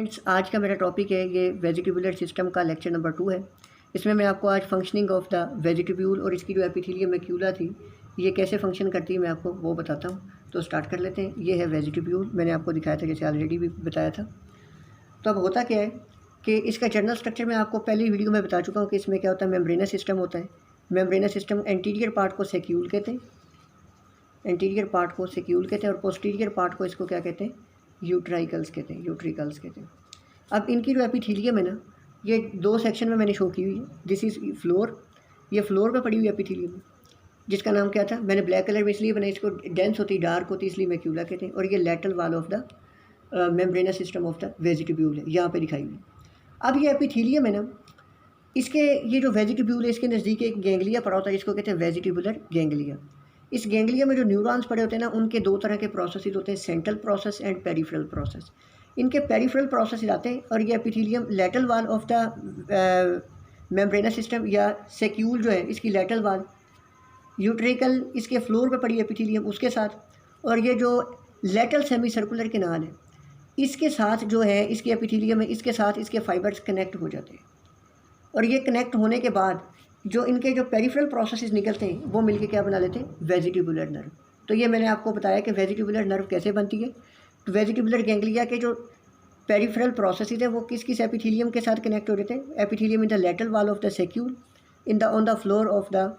Friends, आज का मेरा टॉपिक है ये वेजिटेबुलर सिस्टम का लेक्चर नंबर 2 है। इसमें मैं आपको आज फंक्शनिंग ऑफ द वेजिटेब्यूल और इसकी जो एपिथेलियम मैक्यूला थी ये कैसे फंक्शन करती है मैं आपको वो बताता हूँ। तो स्टार्ट कर लेते हैं। ये है वेजिटेब्यूल, मैंने आपको दिखाया था जैसे ऑलरेडी भी बताया था। तो अब होता क्या है कि इसका जनरल स्ट्रक्चर मैं आपको पहली वीडियो में बता चुका हूँ कि इसमें क्या होता है, मेम्ब्रेनस सिस्टम होता है। मेम्ब्रेनस सिस्टम एंटीरियर पार्ट को सेक्यूल कहते हैं, एंटीरियर पार्ट को सेक्यूल कहते हैं और पोस्टीरियर पार्ट को इसको क्या कहते हैं, यूट्राइकल्स कहते हैं, यूट्रिकल्स कहते हैं। अब इनकी जो एपिथेलियम है ना, ये दो सेक्शन में मैंने शो की हुई है। दिस इज़ फ्लोर, ये फ्लोर पे पड़ी हुई एपिथेलियम है जिसका नाम क्या था, मैंने ब्लैक कलर में इसलिए बनाई, इसको डेंस होती डार्क होती इसलिए मैक्यूला कहते हैं। और ये lateral wall of the membranous system of the vestibule है, यहाँ पे दिखाई हुई। अब ये एपिथेलियम है ना, इसके ये जो वेजिटेब्यूल है इसके नज़दीक एक गैंग्लिया पड़ा होता है जिसको कहते हैं वेजिटेबुलर गैंग्लिया। इस गैंग्लिया में जो न्यूरॉन्स पड़े होते हैं ना, उनके दो तरह के प्रोसेसेस होते हैं, central process and peripheral process. इनके पेरिफेरल प्रोसेस आते हैं और ये epithelium lateral wall of the membranous system या सेक्यूल जो है इसकी लेटरल वॉल, यूट्रिकल इसके फ्लोर पे पड़ी एपिथेलियम उसके साथ, और ये जो लेटरल सेमी सर्कुलर कैनाल है इसके साथ जो है इसकी एपिथेलियम है, इसके साथ इसके फाइबर्स कनेक्ट हो जाते हैं। और ये कनेक्ट होने के बाद जो इनके जो पेरिफेरल प्रोसेसेस निकलते हैं वो मिलके क्या बना लेते हैं, वेजिटेबुलर नर्व। तो ये मैंने आपको बताया कि वेजिटेबुलर नर्व कैसे बनती है। तो वेजिटेबुलर गैंग्लिया के जो पेरिफेरल प्रोसेसेस है वो किस किस एपिथेलियम के साथ कनेक्ट हो जाते हैं, epithelium in the lateral wall of the saccule, in the on the floor of the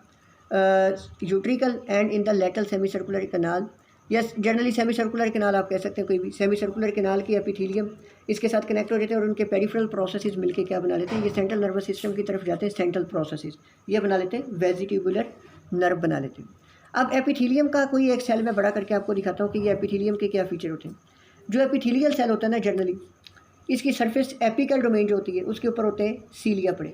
utricle and in the lateral semi circular canal, या जनरली सेमी सर्कुलर कैनाल आप कह सकते हैं, कोई भी सेमी सर्कुलर कैनाल की एपिथेलियम इसके साथ कनेक्ट हो जाते हैं और उनके पेरिफेरल प्रोसेसेस मिलके क्या बना लेते हैं, ये सेंट्रल नर्वस सिस्टम की तरफ जाते हैं, सेंट्रल प्रोसेसेस ये बना लेते हैं, वेजिटेबुलर नर्व बना लेते हैं। अब एपिथेलियम का कोई एक सेल में बड़ा करके आपको दिखाता हूँ कि ये एपिथेलियम के क्या फीचर होते हैं। जो एपिथेलियल सेल होता है ना, जनरली इसकी सरफेस एपिकल डोमेन जो होती है उसके ऊपर होते हैं सीलिया पड़े।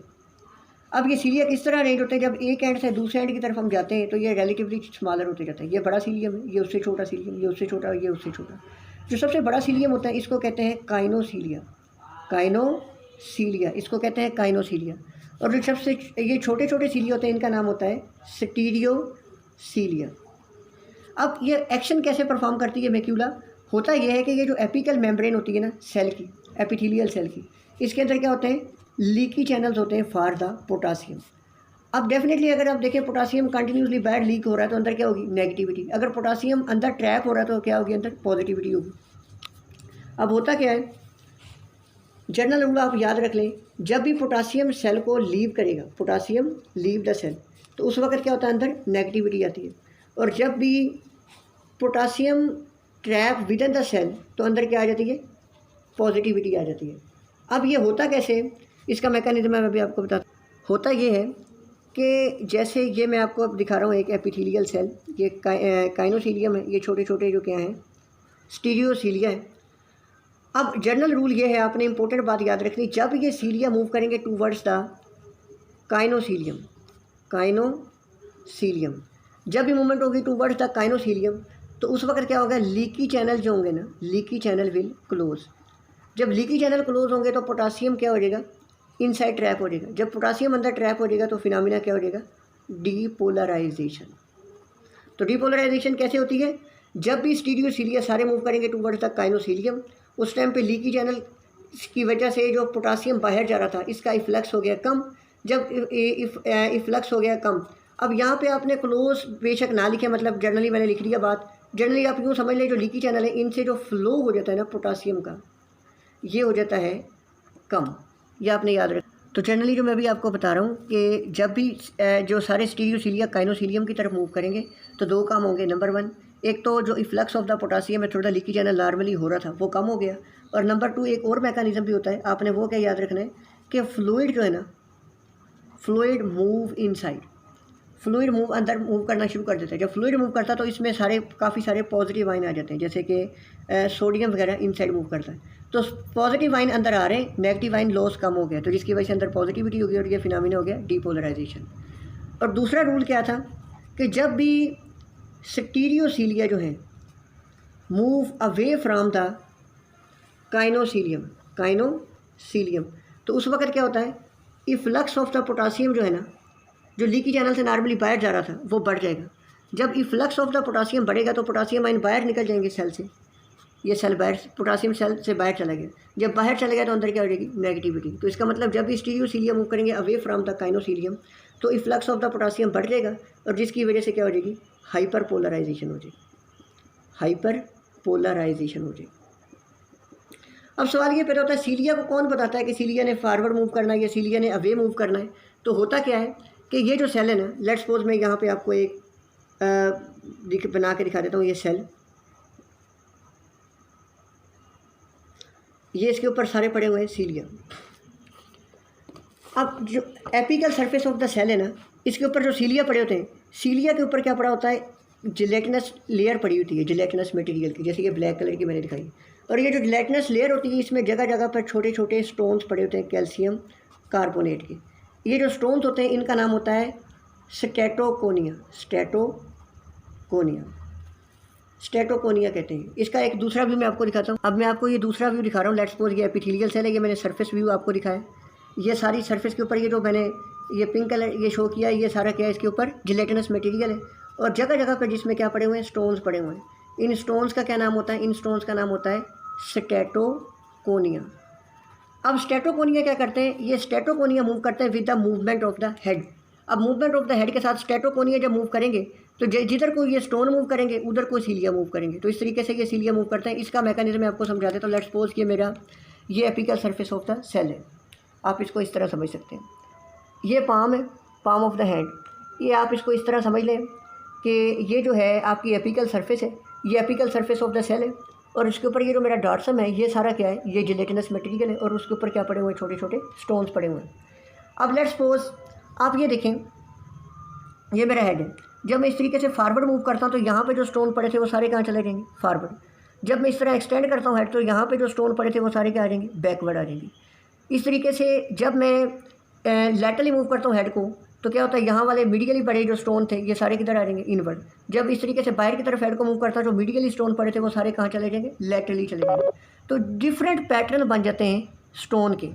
अब ये सीलिया किस तरह अरेंज होते हैं, जब एक एंड से दूसरे एंड की तरफ हम जाते हैं तो ये रिलेटिवली स्मॉलर होते जाता है। ये बड़ा सीलियम है, ये उससे छोटा सीलियम, ये उससे छोटा, ये उससे छोटा। जो सबसे बड़ा सीलियम होता है इसको कहते हैं काइनोसीलिया, काइनोसीलिया इसको कहते हैं काइनोसीलिया। और जो सबसे ये छोटे छोटे सीलिया होते हैं इनका नाम होता है स्टीरियोसीलिया। अब ये एक्शन कैसे परफॉर्म करती है मैक्यूला, होता यह है कि ये जो एपिकल मेम्ब्रेन होती है ना सेल की, एपिथेलियल सेल की, इसके अंदर क्या होते हैं, लीकी चैनल्स होते हैं फॉर द पोटासियम। अब डेफिनेटली अगर आप देखें पोटासियम कंटिन्यूसली बाहर लीक हो रहा है तो अंदर क्या होगी, नेगेटिविटी। अगर पोटासियम अंदर ट्रैप हो रहा है तो क्या होगी, अंदर पॉजिटिविटी होगी। अब होता क्या है, जनरल रूल आप याद रख लें, जब भी पोटासियम सेल को लीव करेगा, पोटासियम लीव द सेल, तो उस वक्त क्या होता है, अंदर नेगेटिविटी आती है। और जब भी potassium trap within the cell तो अंदर क्या आ जाती है, पॉजिटिविटी आ जाती है। अब ये होता कैसे, इसका मैकेनिज्म मैं अभी आपको बताता हूँ। होता ये है कि जैसे ये मैं आपको अब दिखा रहा हूँ एक एपिथेलियल सेल, ये काइनोसीलियम है, ये छोटे छोटे जो क्या हैं स्टीरियोसीलिया है। अब जनरल रूल ये है, आपने इंपॉर्टेंट बात याद रखनी, जब ये सीलिया मूव करेंगे टूवर्ड्स द काइनोसीलियम, काइनोसीलियम जब भी मूवमेंट होगी टूवर्ड्स द काइनोसीलियम तो उस वक्त क्या होगा, लीकी चैनल जो होंगे ना, लीकी चैनल विल क्लोज। जब लीकी चैनल क्लोज होंगे तो पोटासियम क्या हो जाएगा, इनसाइड ट्रैप हो जाएगा। जब पोटासियम अंदर ट्रैप हो जाएगा तो फिनोमिना क्या हो जाएगा, डीपोलराइजेशन। तो डीपोलराइजेशन कैसे होती है, जब भी स्टीरियोसीलिया सारे मूव करेंगे टूवर्ड्स द काइनोसीलियम, उस टाइम पे लीकी चैनल की वजह से जो पोटासियम बाहर जा रहा था इसका इफ्लक्स हो गया कम। जब इफ्लक्स हो गया कम, अब यहाँ पे आपने क्लोज बेशक ना लिखे, मतलब जनरली मैंने लिख लिया बात, जनरली आप यूँ समझ लें जो लीकी चैनल है इनसे जो फ्लो हो जाता है ना पोटासियम का, ये हो जाता है कम, यह आपने याद रखा। तो जनरली जो मैं भी आपको बता रहा हूँ कि जब भी जो सारे स्टीरियोसीलिया काइनोसीलियम की तरफ मूव करेंगे तो दो काम होंगे। नंबर 1, एक तो जो इफ्लक्स ऑफ द पोटासियम है, थोड़ा लीकी चैनल नॉर्मली हो रहा था वो कम हो गया। और नंबर 2 एक और मैकेनिज्म भी होता है, आपने वो क्या याद रखना है कि फ्लूइड जो है ना, fluid move inside, fluid move अंदर मूव करना शुरू कर देता है। जब फ्लूइड मूव करता है तो इसमें काफ़ी सारे पॉजिटिव आयन आ जाते हैं, जैसे कि सोडियम वगैरह इनसाइड मूव करता है। तो पॉजिटिव आयन अंदर आ रहे हैं, नेगेटिव आयन लॉस कम हो गया, तो जिसकी वजह से अंदर पॉजिटिविटी हो गई और ये फिनोमिना हो गया डीपोलराइजेशन। और दूसरा रूल क्या था कि जब भी स्टीरियोसीलिया जो है मूव अवे फ्रॉम द काइनोसीलियम, काइनोसीलियम, तो उस वक्त क्या होता है, इफ्लक्स ऑफ द पोटासियम जो है ना, जो लीकी चैनल से नॉर्मली बाहर जा रहा था वो बढ़ जाएगा। जब इफ्लक्स ऑफ द पोटासियम बढ़ेगा तो पोटासियम आयन बाहर निकल जाएंगे सेल से, ये सेल बाहर, पोटासियम सेल से बाहर चला गया। जब बाहर चला गया तो अंदर क्या हो जाएगी, नेगेटिविटी। तो इसका मतलब जब भी स्टीरियोसीलियम मूव करेंगे अवे फ्रॉम द काइनोसीलियम तो इफ्लक्स ऑफ द पोटासियम बढ़ जाएगा और जिसकी वजह से क्या हो जाएगी, हाइपर पोलराइजेशन हो जाएगी, हाइपर पोलराइजेशन हो जाएगी। अब सवाल ये पैदा होता है, सीलिया को कौन बताता है कि सीलिया ने फॉरवर्ड मूव करना है या सीलिया ने अवे मूव करना है। तो होता क्या है कि ये जो सेल है ना, लेट्स सपोज मैं यहाँ पे आपको एक बना के दिखा देता हूँ। ये सेल, ये इसके ऊपर सारे पड़े हुए हैं सीलिया। अब जो apical surface of the cell है ना, इसके ऊपर जो सीलिया पड़े होते हैं, सीलिया के ऊपर क्या पड़ा होता है, जिलेटिनस लेयर पड़ी होती है, जिलेटिनस मटेरियल की, जैसे ये ब्लैक कलर की मैंने दिखाई। और ये जो जिलेटिनस लेयर होती है इसमें जगह जगह पर छोटे छोटे स्टोन्स पड़े होते हैं कैल्शियम कार्बोनेट के। ये जो स्टोन्स होते हैं इनका नाम होता है स्टेटोकोनिया, स्टेटोकोनिया, स्टेटोकोनिया कहते हैं। इसका एक दूसरा व्यू मैं आपको दिखाता हूँ। अब मैं आपको ये दूसरा व्यू दिखा रहा हूँ। लेट्स सपोज ये एपिथेलियल सेल है, ये मैंने सरफेस व्यू आपको दिखाया। ये सारी सरफेस के ऊपर ये जो मैंने ये पिंक कलर ये शो किया, ये सारा क्या है, इसके ऊपर जिलेटिनस मटेरियल है और जगह जगह पर जिसमें क्या पड़े हुए हैं, स्टोन्स पड़े हुए हैं। इन स्टोन्स का क्या नाम होता है, इन स्टोन्स का नाम होता है स्टेटोकोनिया। अब स्टेटोकोनिया क्या करते हैं, ये स्टेटोकोनिया मूव करते हैं with the movement of the head. अब मूवमेंट ऑफ द हेड के साथ स्टेटोकोनिया जब मूव करेंगे तो जिधर को ये स्टोन मूव करेंगे उधर को सीलिया मूव करेंगे। तो इस तरीके से ये सीलिया मूव करते हैं। इसका मैकेनिज्म मैं आपको समझा देता हूँ। लेट्स सपोज कि मेरा ये apical surface of the cell है, आप इसको इस तरह समझ सकते हैं। ये पाम है, पाम ऑफ द हैंड, ये आप इसको इस तरह समझ लें कि ये जो है आपकी एपिकल सरफेस है, ये apical surface of the cell है और इसके ऊपर ये जो मेरा डॉर्सम है ये सारा क्या है, ये जिलेटिनस मटेरियल है और उसके ऊपर क्या पड़े हुए हैं, छोटे छोटे स्टोन्स पड़े हुए हैं। अब लेट्स सपोज आप ये देखें, ये मेरा हेड है। जब मैं इस तरीके से फॉरवर्ड मूव करता हूँ तो यहाँ पे जो स्टोन पड़े थे वो सारे कहाँ चले जाएंगे, फॉरवर्ड। जब मैं इस तरह एक्सटेंड करता हूँ हेड तो यहाँ पे जो स्टोन पड़े थे वो सारे क्या आ जाएंगे, बैकवर्ड आ जाएंगे। इस तरीके से जब मैं लैटरली मूव करता हूँ हेड को तो क्या होता है, यहाँ वाले मीडियली पड़े जो स्टोन थे ये सारे किधर आ जाएंगे, इनवर्ड। जब इस तरीके से बाहर की तरफ हेड को मूव करता जो मीडियली स्टोन पड़े थे वो सारे कहाँ चले जाएंगे, लैटरली चले जाएंगे। तो डिफरेंट पैटर्न बन जाते हैं स्टोन के।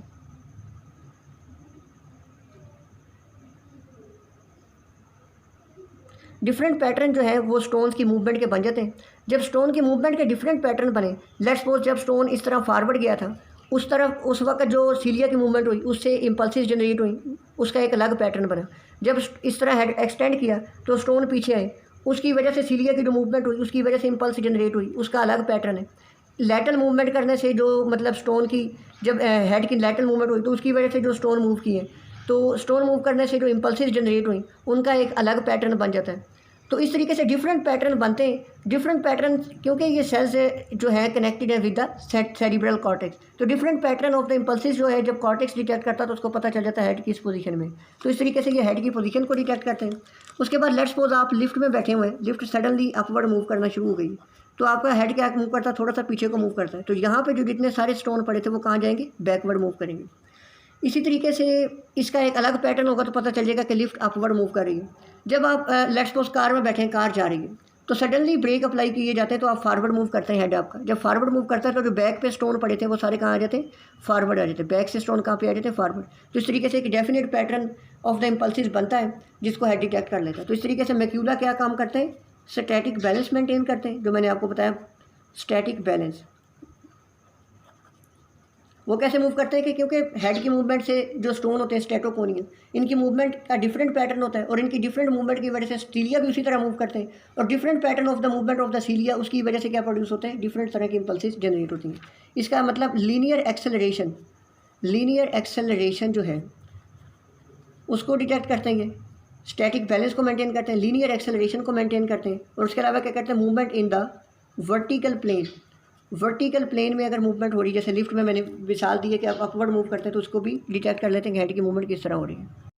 डिफरेंट पैटर्न जो है वो स्टोन्स की मूवमेंट के बन जाते हैं। जब स्टोन की मूवमेंट के डिफरेंट पैटर्न बने, लेट्स सपोज जब स्टोन इस तरह फॉरवर्ड गया था उस तरफ उस वक्त जो सीलिया की मूवमेंट हुई उससे इम्पल्सिस जनरेट हुई, उसका एक अलग पैटर्न बना। जब इस तरह हेड एक्सटेंड किया तो स्टोन पीछे आए, उसकी वजह से सीलिया की जो मूवमेंट हुई उसकी वजह से इम्पल्स जनरेट हुई, उसका अलग पैटर्न है। लैटरल मूवमेंट करने से जो मतलब स्टोन की जब हेड की लैटरल मूवमेंट हुई तो उसकी वजह से जो स्टोन मूव किए, तो स्टोन मूव करने से जो इम्पल्सिस जनरेट हुई उनका एक अलग पैटर्न बन जाता है। तो इस तरीके से डिफरेंट पैटर्न बनते हैं। डिफरेंट पैटर्न क्योंकि ये सेल्स जो है कनेक्टेड है विद द सेरिब्रल कॉर्टेक्स, तो different pattern of the impulses जो है जब कॉर्टेक्स डिटेक्ट करता है तो उसको पता चल जाता है हेड की इस पोजीशन में। तो इस तरीके से ये हेड की पोजीशन को डिटेक्ट करते हैं। उसके बाद लेट्स सपोज आप लिफ्ट में बैठे हुए हैं, लिफ्ट सडनली अपवर्ड मूव करना शुरू हो गई तो आपका हेड क्या मूव करता है, थोड़ा सा पीछे को मूव करता है। तो यहाँ पर जो जितने सारे स्टोन पड़े थे वो कहाँ जाएंगे, बैकवर्ड मूव करेंगे। इसी तरीके से इसका एक अलग पैटर्न होगा तो पता चल जाएगा कि लिफ्ट अपवर्ड मूव कर रही है। जब आप लेट्स सपोज कार में बैठे हैं, कार जा रही है तो सडनली ब्रेक अप्लाई किए जाते हैं तो आप फॉरवर्ड मूव करते हैं हेड आपका। जब फॉरवर्ड मूव करता है तो जो बैक पे स्टोन पड़े थे वो सारे कहाँ आ जाते हैं, फॉरवर्ड आ जाते हैं। बैक से स्टोन कहाँ पे आ जाते हैं, फॉरवर्ड। तो इस तरीके से एक definite pattern of the impulses बनता है जिसको हेड डिटेक्ट कर लेता है। तो इस तरीके से मैक्यूला क्या काम करते हैं, स्टैटिक बैलेंस मेंटेन करते हैं, जो मैंने आपको बताया स्टैटिक बैलेंस। वो कैसे मूव करते हैं कि क्योंकि हेड की मूवमेंट से जो स्टोन होते हैं स्टेटोकोनियन, इनकी मूवमेंट का डिफरेंट पैटर्न होता है और इनकी डिफरेंट मूवमेंट की वजह से सीलिया भी उसी तरह मूव करते हैं और different pattern of the movement of the cilia उसकी वजह से क्या प्रोड्यूस होते हैं, डिफरेंट तरह की इम्पल्सिस जनरेट होती हैं। इसका मतलब लीनियर एक्सेलरेशन जो है उसको डिटेक्ट करते हैं, स्टैटिक बैलेंस को मेंटेन करते हैं, लीनियर एक्सेलरेशन को मेंटेन करते हैं और उसके अलावा क्या करते हैं, movement in the vertical plane. Vertical plane में अगर मूवमेंट हो रही है, जैसे लिफ्ट में मैंने मिसाल दी है कि आप अपवर्ड मूव करते हैं तो उसको भी डिटेक्ट कर लेते हैं कि हेड की मूवमेंट किस तरह हो रही है।